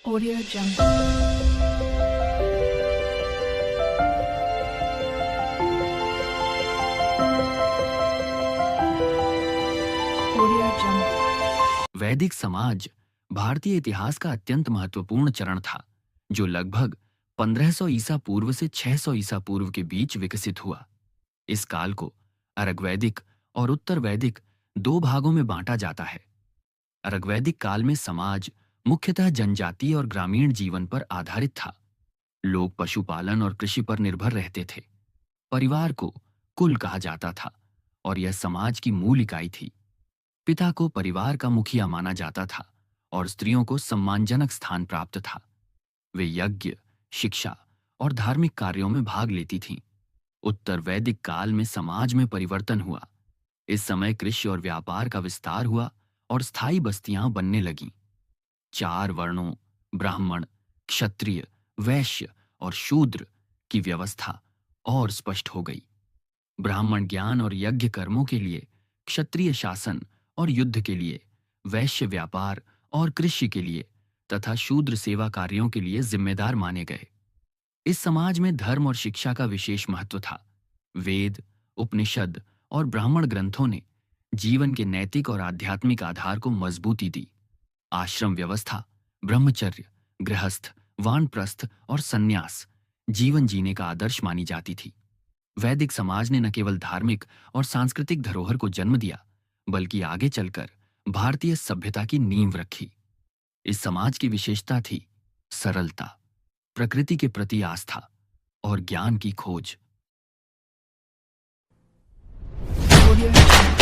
Audio Jungle. Audio Jungle. वैदिक समाज भारतीय इतिहास का अत्यंत महत्वपूर्ण चरण था, जो लगभग 1500 ईसा पूर्व से 600 ईसा पूर्व के बीच विकसित हुआ। इस काल को अर्कवैदिक और उत्तर वैदिक दो भागों में बांटा जाता है। अर्कवैदिक काल में समाज मुख्यतः जनजातीय और ग्रामीण जीवन पर आधारित था। लोग पशुपालन और कृषि पर निर्भर रहते थे। परिवार को कुल कहा जाता था और यह समाज की मूल इकाई थी। पिता को परिवार का मुखिया माना जाता था और स्त्रियों को सम्मानजनक स्थान प्राप्त था। वे यज्ञ, शिक्षा और धार्मिक कार्यों में भाग लेती थीं। उत्तर वैदिक काल में समाज में परिवर्तन हुआ। इस समय कृषि और व्यापार का विस्तार हुआ और स्थायी बस्तियां बनने लगीं। 4 वर्णों ब्राह्मण, क्षत्रिय, वैश्य और शूद्र की व्यवस्था और स्पष्ट हो गई। ब्राह्मण ज्ञान और यज्ञ कर्मों के लिए, क्षत्रिय शासन और युद्ध के लिए, वैश्य व्यापार और कृषि के लिए तथा शूद्र सेवा कार्यों के लिए जिम्मेदार माने गए। इस समाज में धर्म और शिक्षा का विशेष महत्व था। वेद, उपनिषद और ब्राह्मण ग्रंथों ने जीवन के नैतिक और आध्यात्मिक आधार को मजबूती दी। आश्रम व्यवस्था, ब्रह्मचर्य, गृहस्थ, वानप्रस्थ और संन्यास जीवन जीने का आदर्श मानी जाती थी। वैदिक समाज ने न केवल धार्मिक और सांस्कृतिक धरोहर को जन्म दिया, बल्कि आगे चलकर भारतीय सभ्यता की नींव रखी। इस समाज की विशेषता थी सरलता, प्रकृति के प्रति आस्था और ज्ञान की खोज। Audio Jungle.